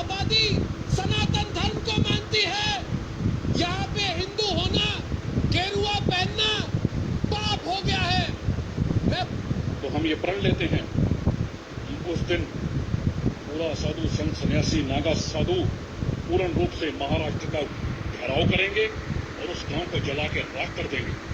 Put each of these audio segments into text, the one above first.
आबादी सनातन धर्म को मानती है। यहाँ पे हिंदू होना, गेरुआ पहनना पाप हो गया है। तो हम ये प्रण लेते हैं कि उस दिन पूरा साधु संत सन्यासी नागा साधु पूर्ण रूप से महाराष्ट्र का घेराव करेंगे और उस गांव को जला के राख कर देंगे।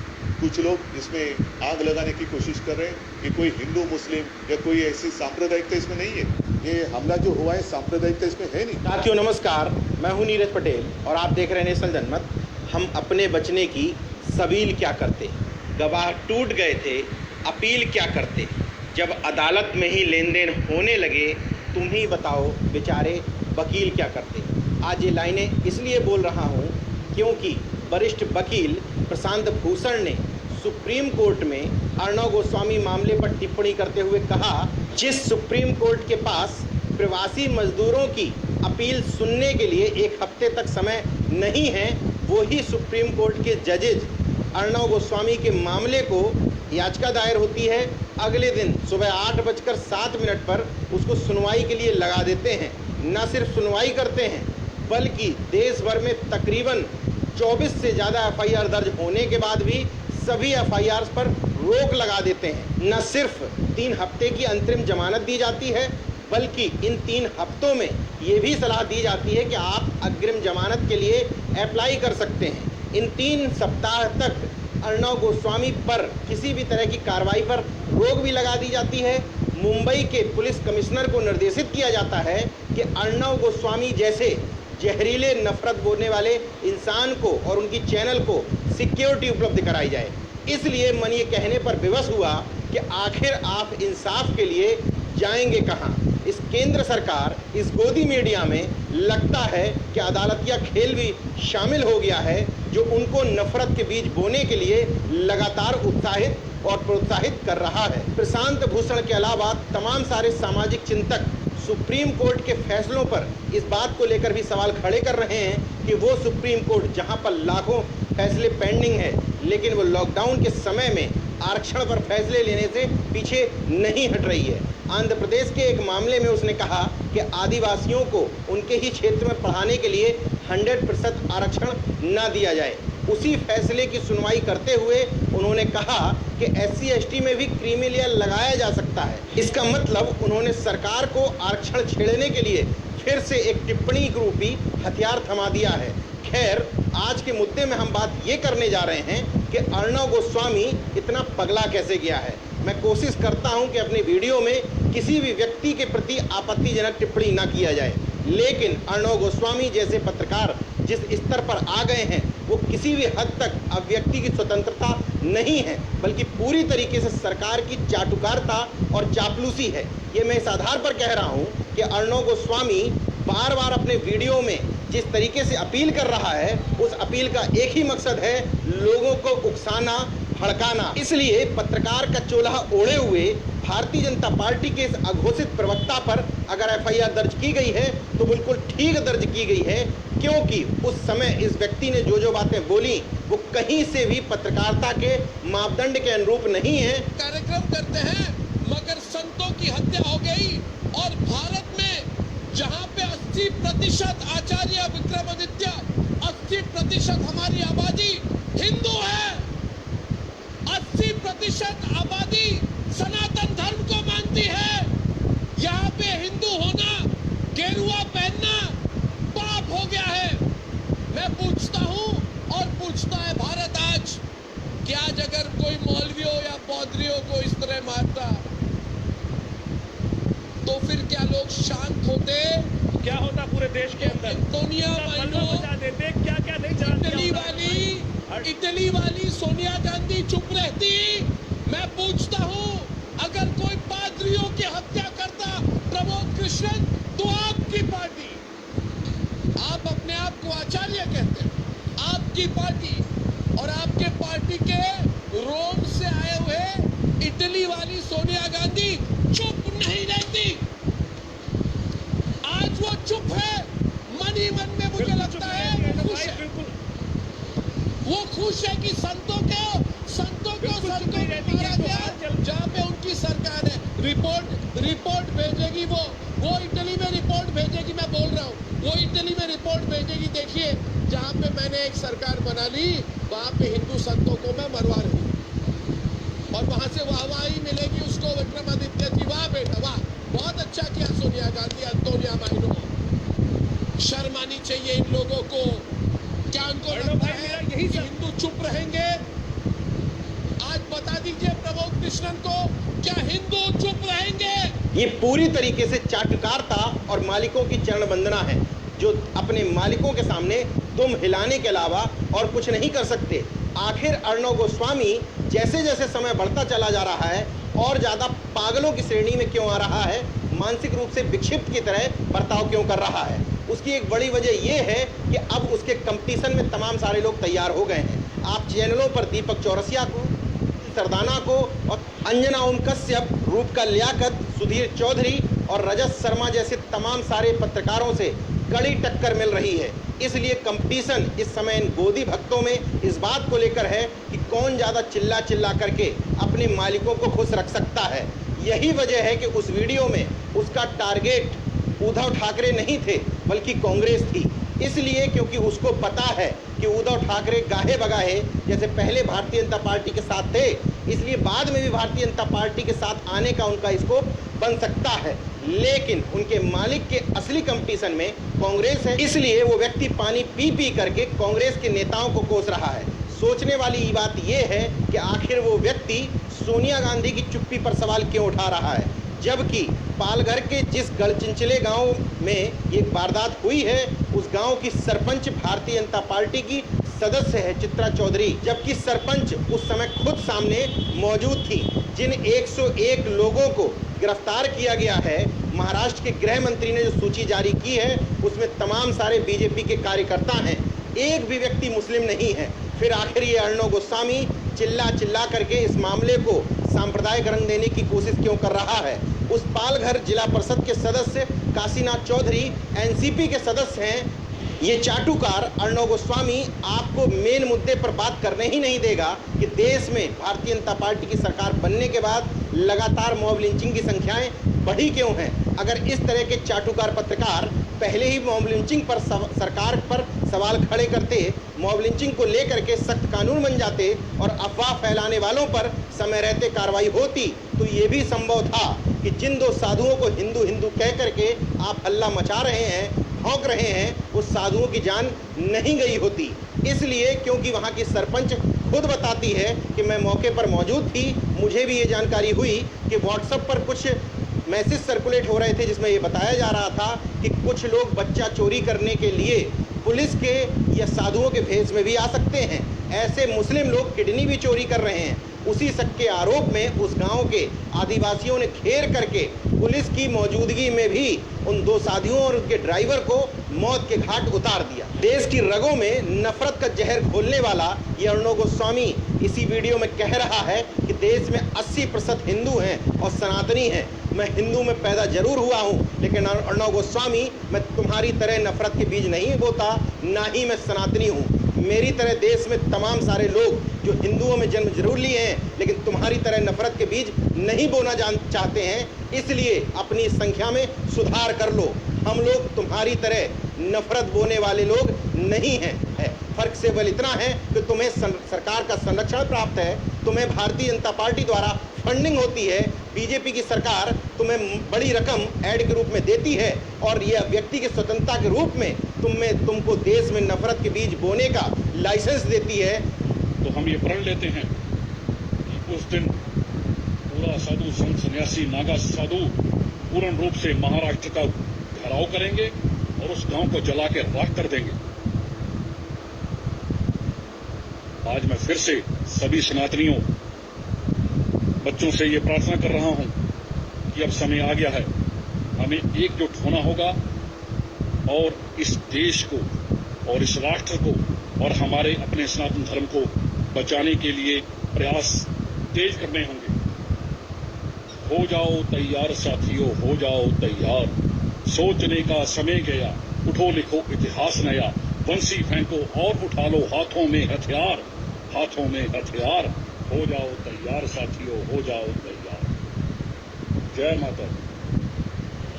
कुछ लोग इसमें आग लगाने की कोशिश कर रहे हैं कि कोई हिंदू मुस्लिम या कोई ऐसी सांप्रदायिकता इसमें नहीं है। ये हमला जो हुआ है सांप्रदायिकता इसमें है नहीं। साथियों नमस्कार, मैं हूं नीरज पटेल और आप देख रहे हैं नेशनल जनमत। हम अपने बचने की सबील क्या करते, गवाह टूट गए थे, अपील क्या करते, जब अदालत में ही लेन देन होने लगे तुम ही बताओ बेचारे वकील क्या करते। आज ये लाइनें इसलिए बोल रहा हूँ क्योंकि वरिष्ठ वकील प्रशांत भूषण ने सुप्रीम कोर्ट में अर्णव गोस्वामी मामले पर टिप्पणी करते हुए कहा, जिस सुप्रीम कोर्ट के पास प्रवासी मजदूरों की अपील सुनने के लिए एक हफ्ते तक समय नहीं है, वो ही सुप्रीम कोर्ट के जजेज अर्णव गोस्वामी के मामले को याचिका दायर होती है, अगले दिन सुबह 8:07 पर उसको सुनवाई के लिए लगा देते हैं। न सिर्फ सुनवाई करते हैं बल्कि देश भर में तकरीबन 24 से ज़्यादा FIR दर्ज होने के बाद भी सभी FIRs पर रोक लगा देते हैं। न सिर्फ 3 हफ्ते की अंतरिम जमानत दी जाती है बल्कि इन 3 हफ्तों में ये भी सलाह दी जाती है कि आप अग्रिम जमानत के लिए अप्लाई कर सकते हैं। इन 3 सप्ताह तक अर्णव गोस्वामी पर किसी भी तरह की कार्रवाई पर रोक भी लगा दी जाती है। मुंबई के पुलिस कमिश्नर को निर्देशित किया जाता है कि अर्णव गोस्वामी जैसे जहरीले नफरत बोलने वाले इंसान को और उनकी चैनल को सिक्योरिटी उपलब्ध कराई जाए। इसलिए मन ये कहने पर विवश हुआ कि आखिर आप इंसाफ के लिए जाएंगे कहाँ। इस केंद्र सरकार, इस गोदी मीडिया में लगता है कि अदालतिया खेल भी शामिल हो गया है, जो उनको नफरत के बीज बोने के लिए लगातार उत्साहित और प्रोत्साहित कर रहा है। प्रशांत भूषण के अलावा तमाम सारे सामाजिक चिंतक सुप्रीम कोर्ट के फैसलों पर इस बात को लेकर भी सवाल खड़े कर रहे हैं कि वो सुप्रीम कोर्ट जहां पर लाखों फैसले पेंडिंग है, लेकिन वो लॉकडाउन के समय में आरक्षण पर फैसले लेने से पीछे नहीं हट रही है। आंध्र प्रदेश के एक मामले में उसने कहा कि आदिवासियों को उनके ही क्षेत्र में पढ़ाने के लिए 100% आरक्षण न दिया जाए। उसी फैसले की सुनवाई करते हुए उन्होंने कहा कि SC/ST में भी क्रीमी लेयर लगाया जा सकता है। इसका मतलब उन्होंने सरकार को आरक्षण छेड़ने के लिए फिर से एक टिप्पणी रूपी हथियार थमा दिया है। खैर, आज के मुद्दे में हम बात ये करने जा रहे हैं कि अर्णव गोस्वामी इतना पगला कैसे गया है। मैं कोशिश करता हूं कि अपने वीडियो में किसी भी व्यक्ति के प्रति आपत्तिजनक टिप्पणी ना किया जाए, लेकिन अर्णव गोस्वामी जैसे पत्रकार जिस स्तर पर आ गए हैं वो किसी भी हद तक अब व्यक्ति की स्वतंत्रता नहीं है, बल्कि पूरी तरीके से सरकार की चाटुकारिता और चापलूसी है। ये मैं इस आधार पर कह रहा हूँ कि अर्णव गोस्वामी बार बार अपने वीडियो में जिस तरीके से अपील कर रहा है, उस अपील का एक ही मकसद है, लोगों को उकसाना, भड़काना। इसलिए पत्रकार का चोला ओढ़े हुए भारतीय जनता पार्टी के इस अघोषित प्रवक्ता पर अगर FIR दर्ज की गई है तो बिल्कुल ठीक दर्ज की गई है, क्योंकि उस समय इस व्यक्ति ने जो बातें बोली वो कहीं से भी पत्रकारिता के मापदंड के अनुरूप नहीं है। कार्यक्रम करते हैं मगर संतों की हत्या हो गई और भारत में जहां पे 80% आचार्य विक्रमादित्य, 80% हमारी आबादी हिंदू है, 80% आबादी सनातन धर्म को मानती है, यहाँ पे हिंदू होना, गेरुआ पहनना पाप हो गया है। मैं पूछता हूँ और पूछता है भारत आज, कि आज अगर कोई मौलवियों या पौधरियों को इस तरह मारता तो फिर क्या लोग शांत होते? क्या होता पूरे देश के अंदर? सोनिया देते क्या क्या नहीं जानते। इटली वाली सोनिया गांधी चुप रहती? मैं पूछता हूँ, अगर कोई पादरियों की हत्या करता प्रमोद कृष्णन, तो आपकी पार्टी, आप अपने आप को आचार्य कहते हो, आपकी पार्टी और आपके पार्टी के रोम से आए हुए इटली वाली सोनिया गांधी चुप नहीं रहती। आज वो चुप है, मन ही मन में मुझे लगता है वो खुश है। वो खुश है कि संतों को मारा गया जहां पे उनकी सरकार है। रिपोर्ट भेजेगी वो इटली में रिपोर्ट भेजेगी, मैं बोल रहा हूं। देखिए, जहां पे मैंने एक सरकार बना ली वहां पे हिंदू संतों को मैं मरवा रही हूं और वहां से वाहवाही मिलेगी उसको विक्रमादित्य जी। वाह बेटा वाह, बहुत अच्छा किया सोनिया गांधी, अंतोनिया माइनो। शर्म आनी चाहिए इन लोगों को। क्या उनको लगता है कि हिंदू चुप रहेंगे? आज बता दीजिए प्रबोध कृष्णन को, क्या हिंदू चुप रहेंगे? ये पूरी तरीके से चाटुकारिता और मालिकों की चरण वंदना है, जो अपने मालिकों के सामने दुम हिलाने के अलावा और कुछ नहीं कर सकते। आखिर अर्णव गोस्वामी जैसे जैसे समय बढ़ता चला जा रहा है और ज़्यादा पागलों की श्रेणी में क्यों आ रहा है, मानसिक रूप से विक्षिप्त की तरह बर्ताव क्यों कर रहा है, उसकी एक बड़ी वजह यह है कि अब उसके कंपटीशन में तमाम सारे लोग तैयार हो गए हैं। आप चैनलों पर दीपक चौरसिया को, सरदाना को और अंजना ओम कश्यप, रूपका लियाकत, सुधीर चौधरी और रजत शर्मा जैसे तमाम सारे पत्रकारों से कड़ी टक्कर मिल रही है। इसलिए कंपटीशन इस समय इन गोदी भक्तों में इस बात को लेकर है कि कौन ज़्यादा चिल्ला चिल्ला करके अपने मालिकों को खुश रख सकता है। यही वजह है कि उस वीडियो में उसका टारगेट उद्धव ठाकरे नहीं थे बल्कि कांग्रेस थी। इसलिए क्योंकि उसको पता है कि उद्धव ठाकरे गाहे बगाहे जैसे पहले भारतीय जनता पार्टी के साथ थे, इसलिए बाद में भी भारतीय जनता पार्टी के साथ आने का उनका स्कोप बन सकता है। लेकिन उनके मालिक के असली कंपटीशन में कांग्रेस है, इसलिए वो व्यक्ति पानी पी पी करके कांग्रेस के नेताओं को कोस रहा है। सोचने वाली बात यह है कि आखिर वो व्यक्ति सोनिया गांधी की चुप्पी पर सवाल क्यों उठा रहा है, जबकि पालघर के जिस गढ़चिंचले गांव में एक वारदात हुई है उस गांव की सरपंच भारतीय जनता पार्टी की सदस्य है चित्रा चौधरी, जबकि सरपंच उस समय खुद सामने मौजूद थी। जिन 101 लोगों को गिरफ्तार किया गया है, महाराष्ट्र के गृह मंत्री ने जो सूची जारी की है उसमें तमाम सारे बीजेपी के कार्यकर्ता हैं, एक भी व्यक्ति मुस्लिम नहीं है। फिर आखिर ये अर्णव गोस्वामी चिल्ला चिल्ला करके इस मामले को सांप्रदायिक रंग देने की कोशिश क्यों कर रहा है। उस पालघर जिला परिषद के सदस्य काशीनाथ चौधरी एनसीपी के सदस्य हैं। ये चाटुकार अर्णव गोस्वामी आपको मेन मुद्दे पर बात करने ही नहीं देगा कि देश में भारतीय जनता पार्टी की सरकार बनने के बाद लगातार मॉब लिंचिंग की संख्याएं बढ़ी क्यों हैं। अगर इस तरह के चाटुकार पत्रकार पहले ही मॉब लिंचिंग पर सरकार पर सवाल खड़े करते, मॉब लिंचिंग को लेकर के सख्त कानून बन जाते और अफवाह फैलाने वालों पर समय रहते कार्रवाई होती, तो ये भी संभव था कि जिन दो साधुओं को हिंदू हिंदू कह करके आप हल्ला मचा रहे हैं, भौंक रहे हैं, उस साधुओं की जान नहीं गई होती। इसलिए क्योंकि वहाँ की सरपंच खुद बताती है कि मैं मौके पर मौजूद थी, मुझे भी ये जानकारी हुई कि व्हाट्सएप पर कुछ मैसेज सर्कुलेट हो रहे थे जिसमें ये बताया जा रहा था कि कुछ लोग बच्चा चोरी करने के लिए पुलिस के या साधुओं के भेष में भी आ सकते हैं। ऐसे मुस्लिम लोग किडनी भी चोरी कर रहे हैं। उसी शक के आरोप में उस गांव के आदिवासियों ने घेर करके पुलिस की मौजूदगी में भी उन दो साथियों और उनके ड्राइवर को मौत के घाट उतार दिया। देश की रगों में नफरत का जहर घोलने वाला ये अर्णव गोस्वामी इसी वीडियो में कह रहा है कि देश में 80% हिंदू हैं और सनातनी हैं। मैं हिंदू में पैदा जरूर हुआ हूँ, लेकिन अर्णव गोस्वामी मैं तुम्हारी तरह नफरत के बीज नहीं बोता, ना ही मैं सनातनी हूँ। मेरी तरह देश में तमाम सारे लोग जो हिंदुओं में जन्म जरूर लिए हैं, लेकिन तुम्हारी तरह नफरत के बीज नहीं बोना चाहते हैं। इसलिए अपनी संख्या में सुधार कर लो। हम लोग तुम्हारी तरह नफरत बोने वाले लोग नहीं हैं। फर्क केवल इतना है कि तुम्हें सरकार का संरक्षण प्राप्त है, तुम्हें भारतीय जनता पार्टी द्वारा फंडिंग होती है, बीजेपी की सरकार तुम्हें बड़ी रकम ऐड के रूप में देती है और यह व्यक्ति की स्वतंत्रता के रूप में तुमको देश में नफरत के बीज बोने का लाइसेंस देती है। तो हम ये प्रण लेते हैं कि उस दिन पूरा साधु संत सन्यासी नागा साधु पूर्ण रूप से महाराष्ट्र का घेराव करेंगे और उस गांव को जला के राख कर देंगे। आज मैं फिर से सभी सनातनियों बच्चों से ये प्रार्थना कर रहा हूं कि अब समय आ गया है, हमें एकजुट होना होगा और इस देश को और इस राष्ट्र को और हमारे अपने सनातन धर्म को बचाने के लिए प्रयास तेज करने होंगे। हो जाओ तैयार साथियों, हो जाओ तैयार, सोचने का समय गया, उठो लिखो इतिहास नया, बंसी फेंको और उठा लो हाथों में हथियार, हाथों में हथियार, हो जाओ तैयार साथियों, हो जाओ तैयार। जय माता दी।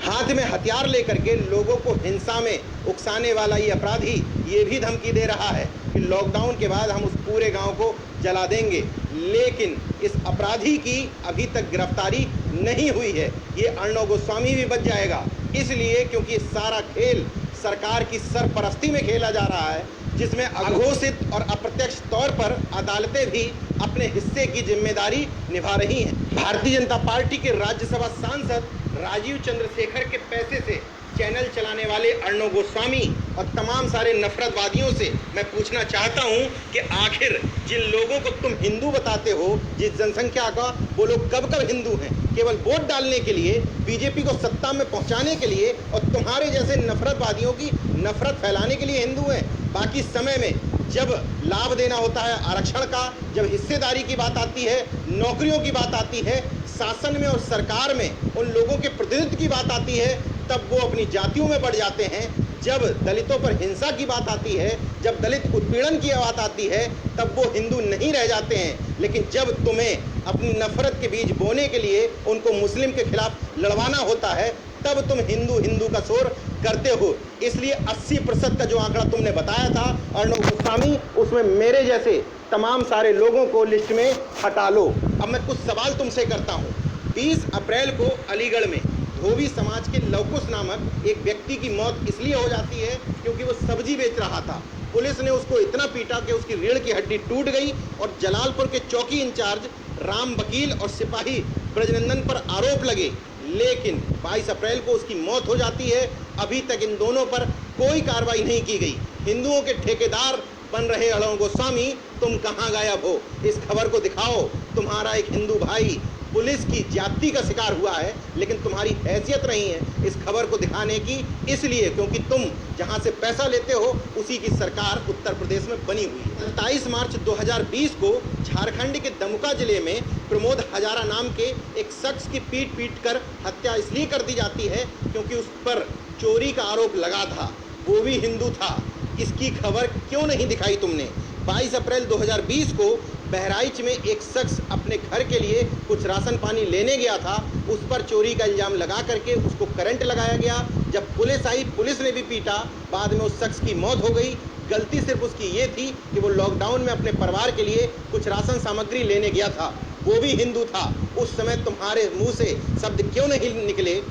हाथ में हथियार लेकर के लोगों को हिंसा में उकसाने वाला ये अपराधी ये भी धमकी दे रहा है कि लॉकडाउन के बाद हम उस पूरे गांव को जला देंगे, लेकिन इस अपराधी की अभी तक गिरफ्तारी नहीं हुई है। ये अर्णव गोस्वामी भी बच जाएगा, इसलिए क्योंकि सारा खेल सरकार की सरपरस्ती में खेला जा रहा है, जिसमें अघोषित और अप्रत्यक्ष तौर पर अदालतें भी अपने हिस्से की जिम्मेदारी निभा रही हैं। भारतीय जनता पार्टी के राज्यसभा सांसद राजीव चंद्रशेखर के पैसे से चैनल चलाने वाले अर्णव गोस्वामी और तमाम सारे नफरतवादियों से मैं पूछना चाहता हूं कि आखिर जिन लोगों को तुम हिंदू बताते हो, जिस जनसंख्या का वो लोग कब कब हिंदू हैं, केवल वोट डालने के लिए, बीजेपी को सत्ता में पहुंचाने के लिए और तुम्हारे जैसे नफरतवादियों की नफरत फैलाने के लिए हिंदू हैं। बाकी समय में जब लाभ देना होता है आरक्षण का, जब हिस्सेदारी की बात आती है, नौकरियों की बात आती है, शासन में और सरकार में उन लोगों के प्रतिनिधित्व की बात आती है, तब वो अपनी जातियों में बढ़ जाते हैं। जब दलितों पर हिंसा की बात आती है, जब दलित उत्पीड़न की बात आती है, तब वो हिंदू नहीं रह जाते हैं। लेकिन जब तुम्हें अपनी नफरत के बीज बोने के लिए उनको मुस्लिम के खिलाफ लड़वाना होता है, तब तुम हिंदू हिंदू का शोर करते हो। इसलिए 80% का जो आंकड़ा तुमने बताया था अर्णव गोस्वामी, उसमें मेरे जैसे तमाम सारे लोगों को लिस्ट में हटा लो। अब मैं कुछ सवाल तुमसे करता हूँ। 20 अप्रैल को अलीगढ़ में धोबी समाज के लवकुश नामक एक व्यक्ति की मौत इसलिए हो जाती है क्योंकि वो सब्जी बेच रहा था। पुलिस ने उसको इतना पीटा कि उसकी रीढ़ की हड्डी टूट गई और जलालपुर के चौकी इंचार्ज राम वकील और सिपाही ब्रजनंदन पर आरोप लगे, लेकिन 22 अप्रैल को उसकी मौत हो जाती है। अभी तक इन दोनों पर कोई कार्रवाई नहीं की गई। हिंदुओं के ठेकेदार बन रहे अर्णव गोस्वामी, तुम कहाँ गायब हो? इस खबर को दिखाओ। तुम्हारा एक हिंदू भाई पुलिस की ज्यादती का शिकार हुआ है, लेकिन तुम्हारी हैसियत नहीं है इस खबर को दिखाने की, इसलिए क्योंकि तुम जहां से पैसा लेते हो उसी की सरकार उत्तर प्रदेश में बनी हुई है। 27 मार्च 2020 को झारखंड के दुमका जिले में प्रमोद हजारा नाम के एक शख्स की पीट कर हत्या इसलिए कर दी जाती है क्योंकि उस पर चोरी का आरोप लगा था, वो भी हिंदू था। इसकी खबर क्यों नहीं दिखाई तुमने? 22 अप्रैल 2020 को बहराइच में एक शख्स अपने घर के लिए कुछ राशन पानी लेने गया था, उस पर चोरी का इल्जाम लगा करके उसको करंट लगाया गया। जब पुलिस आई, पुलिस ने भी पीटा, बाद में उस शख्स की मौत हो गई। गलती सिर्फ उसकी ये थी कि वो लॉकडाउन में अपने परिवार के लिए कुछ राशन सामग्री लेने गया था, वो भी हिंदू था। उस समय तुम्हारे मुंह से शब्द क्यों नहीं निकले?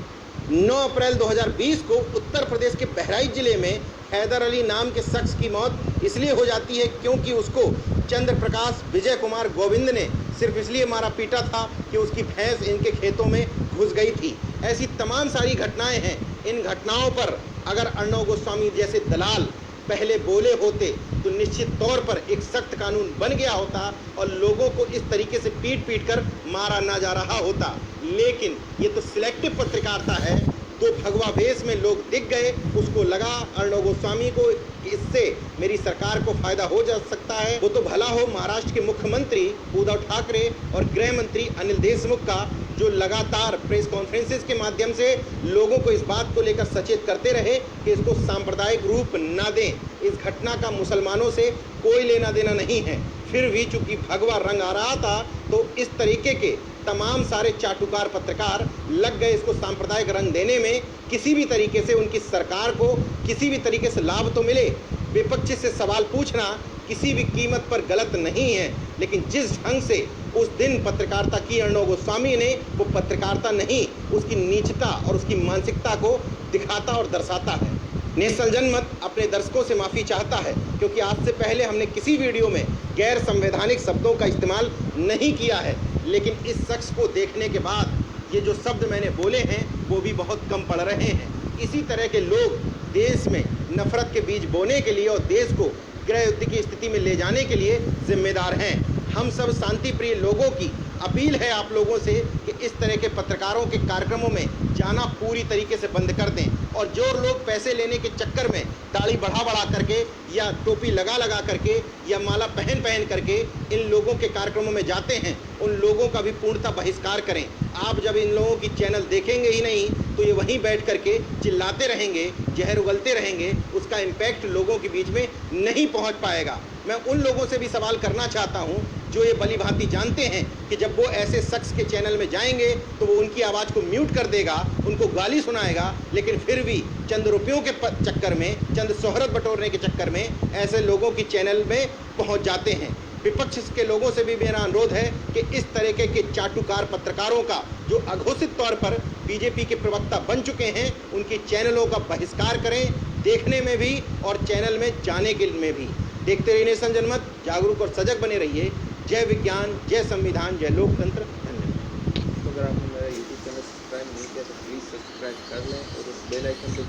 9 अप्रैल 2020 को उत्तर प्रदेश के बहराइच जिले में हैदर अली नाम के शख्स की मौत इसलिए हो जाती है क्योंकि उसको चंद्र प्रकाश विजय कुमार गोविंद ने सिर्फ इसलिए मारा पीटा था कि उसकी भैंस इनके खेतों में घुस गई थी। ऐसी तमाम सारी घटनाएं हैं। इन घटनाओं पर अगर अर्णव गोस्वामी जैसे दलाल पहले बोले होते तो निश्चित तौर पर एक सख्त कानून बन गया होता और लोगों को इस तरीके से पीट कर मारा ना जा रहा होता। लेकिन ये तो सिलेक्टिव पत्रकारिता है। तो भगवा भेष में लोग दिख गए, उसको लगा अर्णव गोस्वामी को इससे मेरी सरकार को फायदा हो जा सकता है। वो तो भला हो महाराष्ट्र के मुख्यमंत्री उद्धव ठाकरे और गृह मंत्री अनिल देशमुख का, जो लगातार प्रेस कॉन्फ्रेंसेस के माध्यम से लोगों को इस बात को लेकर सचेत करते रहे कि इसको सांप्रदायिक रूप ना दें। इस घटना का मुसलमानों से कोई लेना देना नहीं है। फिर भी चूंकि भगवा रंग आ रहा था तो इस तरीके के तमाम सारे चाटुकार पत्रकार लग गए इसको सांप्रदायिक रंग देने में। किसी भी तरीके से उनकी सरकार को किसी भी तरीके से लाभ तो मिले, विपक्ष से सवाल पूछना किसी भी कीमत पर गलत नहीं है, लेकिन जिस ढंग से उस दिन पत्रकारिता की अर्णव गोस्वामी ने, वो पत्रकारिता नहीं, उसकी नीचता और उसकी मानसिकता को दिखाता और दर्शाता है। नेशनल जनमत अपने दर्शकों से माफ़ी चाहता है क्योंकि आज से पहले हमने किसी वीडियो में गैर संवैधानिक शब्दों का इस्तेमाल नहीं किया है, लेकिन इस शख्स को देखने के बाद ये जो शब्द मैंने बोले हैं वो भी बहुत कम पड़ रहे हैं। इसी तरह के लोग देश में नफरत के बीज बोने के लिए और देश को गृह युद्ध की स्थिति में ले जाने के लिए जिम्मेदार हैं। हम सब शांति प्रिय लोगों की अपील है आप लोगों से कि इस तरह के पत्रकारों के कार्यक्रमों में जाना पूरी तरीके से बंद कर दें। और जो लोग पैसे लेने के चक्कर में दाढ़ी बढ़ा करके या टोपी लगा करके या माला पहन पहन करके इन लोगों के कार्यक्रमों में जाते हैं, उन लोगों का भी पूर्णतः बहिष्कार करें। आप जब इन लोगों की चैनल देखेंगे ही नहीं तो ये वहीं बैठ करके चिल्लाते रहेंगे, जहर उगलते रहेंगे, उसका इम्पैक्ट लोगों के बीच में नहीं पहुंच पाएगा। मैं उन लोगों से भी सवाल करना चाहता हूं जो ये भली भांति जानते हैं कि जब वो ऐसे शख्स के चैनल में जाएंगे तो वो उनकी आवाज़ को म्यूट कर देगा, उनको गाली सुनाएगा, लेकिन फिर भी चंद रुपयों के चक्कर में, चंद शोहरत बटोरने के चक्कर में ऐसे लोगों की चैनल में पहुंच जाते हैं। विपक्ष के लोगों से भी मेरा अनुरोध है कि इस तरीके के चाटुकार पत्रकारों का जो अघोषित तौर पर बीजेपी के प्रवक्ता बन चुके हैं, उनकी चैनलों का बहिष्कार करें, देखने में भी और चैनल में जाने के में भी। देखते रहिए नेशन जनमत, जागरूक और सजग बने रहिए। जय विज्ञान, जय संविधान, जय लोकतंत्र। धन्यवाद। तो अगर आपने मेरा यूट्यूब चैनल सब्सक्राइब नहीं किया तो प्लीज़ सब्सक्राइब कर लें और उस बेल आइकन को